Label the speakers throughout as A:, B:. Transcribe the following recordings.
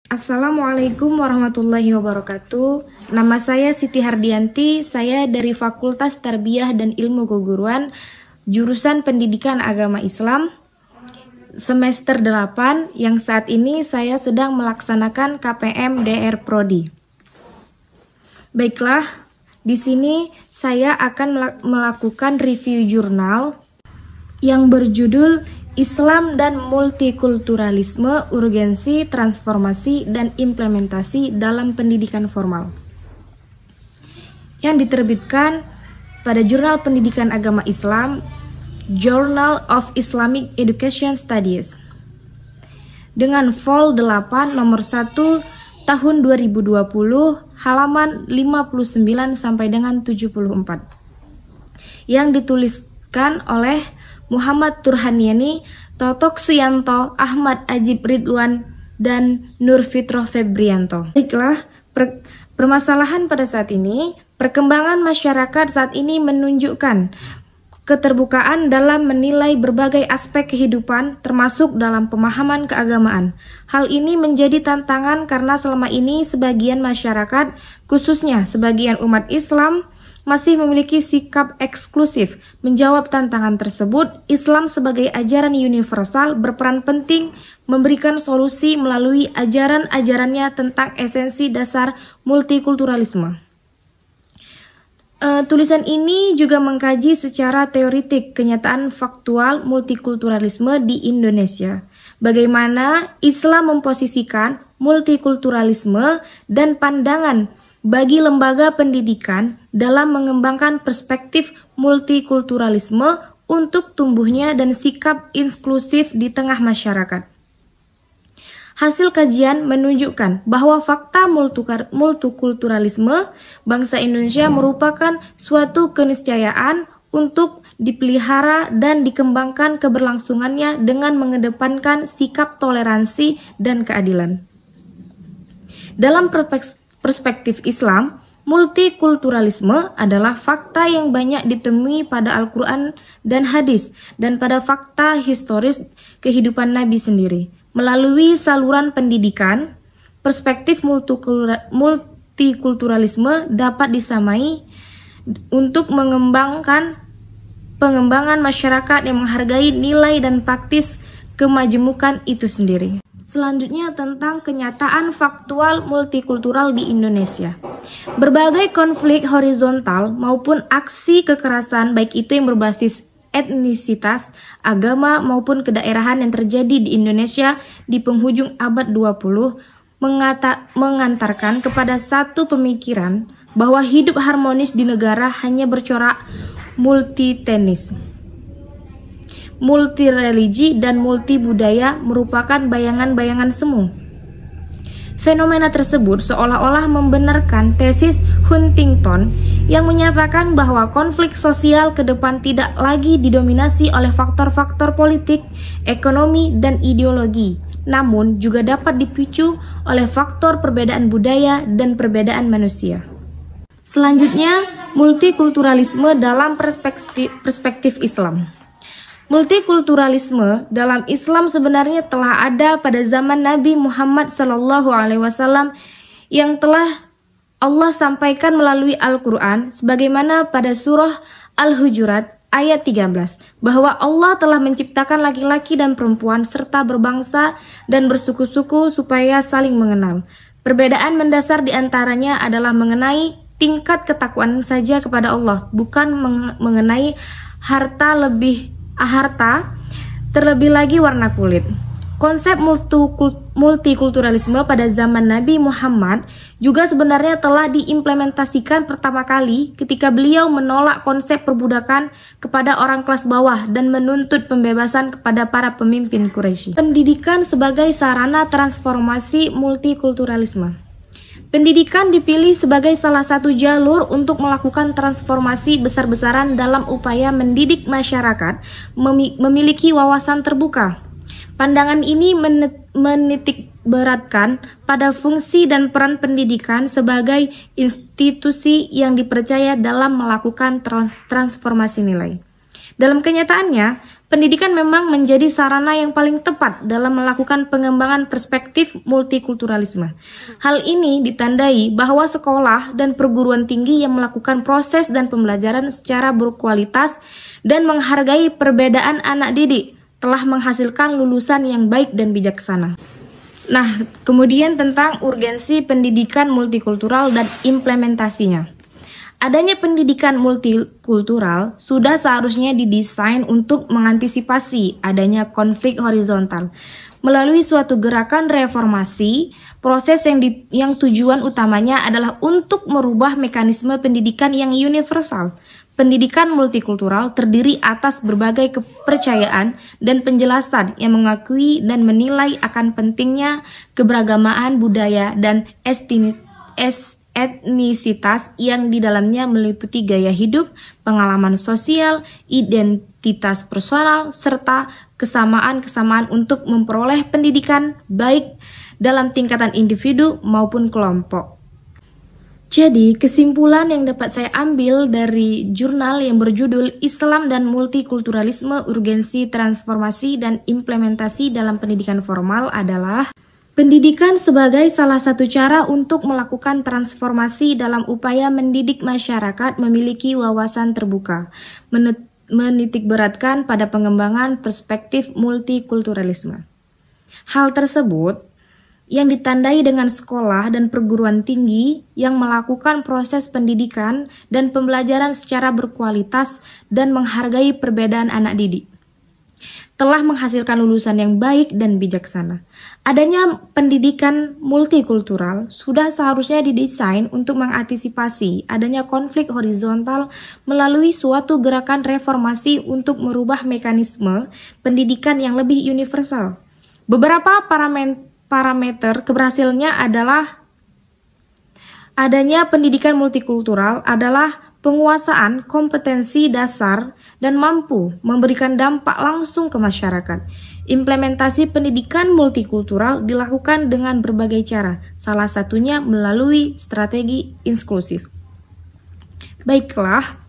A: Assalamualaikum warahmatullahi wabarakatuh. Nama saya Siti Hardianti, saya dari Fakultas Tarbiyah dan Ilmu Keguruan, jurusan Pendidikan Agama Islam, semester 8, yang saat ini saya sedang melaksanakan KPM DR Prodi. Baiklah, di sini saya akan melakukan review jurnal yang berjudul Islam dan Multikulturalisme, Urgensi, Transformasi, dan Implementasi dalam Pendidikan Formal, yang diterbitkan pada Jurnal Pendidikan Agama Islam, Journal of Islamic Education Studies, dengan vol 8 nomor 1 tahun 2020, halaman 59 sampai dengan 74, yang dituliskan oleh Muhammad Turhaniani, Totok Suyanto, Ahmad Ajib Ridwan, dan Nur Fitroh Febrianto. Baiklah, permasalahan pada saat ini, perkembangan masyarakat saat ini menunjukkan keterbukaan dalam menilai berbagai aspek kehidupan, termasuk dalam pemahaman keagamaan. Hal ini menjadi tantangan karena selama ini sebagian masyarakat, khususnya sebagian umat Islam, masih memiliki sikap eksklusif. Menjawab tantangan tersebut, Islam sebagai ajaran universal berperan penting memberikan solusi melalui ajaran-ajarannya tentang esensi dasar multikulturalisme. Tulisan ini juga mengkaji secara teoritik kenyataan faktual multikulturalisme di Indonesia. Bagaimana Islam memposisikan multikulturalisme dan pandangan bagi lembaga pendidikan dalam mengembangkan perspektif multikulturalisme untuk tumbuhnya dan sikap inklusif di tengah masyarakat. Hasil kajian menunjukkan bahwa fakta multikulturalisme bangsa Indonesia merupakan suatu keniscayaan untuk dipelihara dan dikembangkan keberlangsungannya dengan mengedepankan sikap toleransi dan keadilan. Dalam perspektif Islam, multikulturalisme adalah fakta yang banyak ditemui pada Al-Quran dan hadis dan pada fakta historis kehidupan Nabi sendiri. Melalui saluran pendidikan, perspektif multikulturalisme dapat disamai untuk pengembangan masyarakat yang menghargai nilai dan praktis kemajemukan itu sendiri. Selanjutnya tentang kenyataan faktual multikultural di Indonesia. Berbagai konflik horizontal maupun aksi kekerasan, baik itu yang berbasis etnisitas, agama maupun kedaerahan yang terjadi di Indonesia di penghujung abad 20 mengantarkan kepada satu pemikiran bahwa hidup harmonis di negara hanya bercorak multitenis, multireligi, dan multibudaya merupakan bayangan-bayangan semu. Fenomena tersebut seolah-olah membenarkan tesis Huntington yang menyatakan bahwa konflik sosial ke depan tidak lagi didominasi oleh faktor-faktor politik, ekonomi, dan ideologi, namun juga dapat dipicu oleh faktor perbedaan budaya dan perbedaan manusia. Selanjutnya, multikulturalisme dalam perspektif Islam. Multikulturalisme dalam Islam sebenarnya telah ada pada zaman Nabi Muhammad SAW yang telah Allah sampaikan melalui Al-Quran, sebagaimana pada surah Al-Hujurat ayat 13, bahwa Allah telah menciptakan laki-laki dan perempuan serta berbangsa dan bersuku-suku supaya saling mengenal. Perbedaan mendasar di antaranya adalah mengenai tingkat ketakwaan saja kepada Allah, bukan mengenai harta, terlebih lagi warna kulit. Konsep multikulturalisme pada zaman Nabi Muhammad juga sebenarnya telah diimplementasikan pertama kali ketika beliau menolak konsep perbudakan kepada orang kelas bawah dan menuntut pembebasan kepada para pemimpin Quraisy. Pendidikan sebagai sarana transformasi multikulturalisme. Pendidikan dipilih sebagai salah satu jalur untuk melakukan transformasi besar-besaran dalam upaya mendidik masyarakat memiliki wawasan terbuka. Pandangan ini menitik beratkan pada fungsi dan peran pendidikan sebagai institusi yang dipercaya dalam melakukan transformasi nilai. Dalam kenyataannya, pendidikan memang menjadi sarana yang paling tepat dalam melakukan pengembangan perspektif multikulturalisme. Hal ini ditandai bahwa sekolah dan perguruan tinggi yang melakukan proses dan pembelajaran secara berkualitas dan menghargai perbedaan anak didik telah menghasilkan lulusan yang baik dan bijaksana. Nah, kemudian tentang urgensi pendidikan multikultural dan implementasinya. Adanya pendidikan multikultural sudah seharusnya didesain untuk mengantisipasi adanya konflik horizontal. Melalui suatu gerakan reformasi, proses yang tujuan utamanya adalah untuk merubah mekanisme pendidikan yang universal. Pendidikan multikultural terdiri atas berbagai kepercayaan dan penjelasan yang mengakui dan menilai akan pentingnya keberagamaan budaya dan etnisitas yang di dalamnya meliputi gaya hidup, pengalaman sosial, identitas personal, serta kesamaan-kesamaan untuk memperoleh pendidikan baik dalam tingkatan individu maupun kelompok. Jadi, kesimpulan yang dapat saya ambil dari jurnal yang berjudul Islam dan Multikulturalisme, Urgensi Transformasi dan Implementasi dalam Pendidikan Formal adalah pendidikan sebagai salah satu cara untuk melakukan transformasi dalam upaya mendidik masyarakat memiliki wawasan terbuka, menitikberatkan pada pengembangan perspektif multikulturalisme. Hal tersebut yang ditandai dengan sekolah dan perguruan tinggi yang melakukan proses pendidikan dan pembelajaran secara berkualitas dan menghargai perbedaan anak didik, telah menghasilkan lulusan yang baik dan bijaksana. Adanya pendidikan multikultural sudah seharusnya didesain untuk mengantisipasi adanya konflik horizontal melalui suatu gerakan reformasi untuk merubah mekanisme pendidikan yang lebih universal. Beberapa parameter keberhasilannya adalah adanya pendidikan multikultural adalah penguasaan kompetensi dasar dan mampu memberikan dampak langsung ke masyarakat. Implementasi pendidikan multikultural dilakukan dengan berbagai cara, salah satunya melalui strategi inklusif. Baiklah,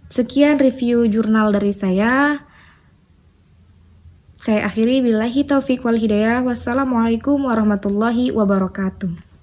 A: sekian review jurnal dari saya. Saya akhiri billahi taufiq wal hidayah. Wassalamualaikum warahmatullahi wabarakatuh.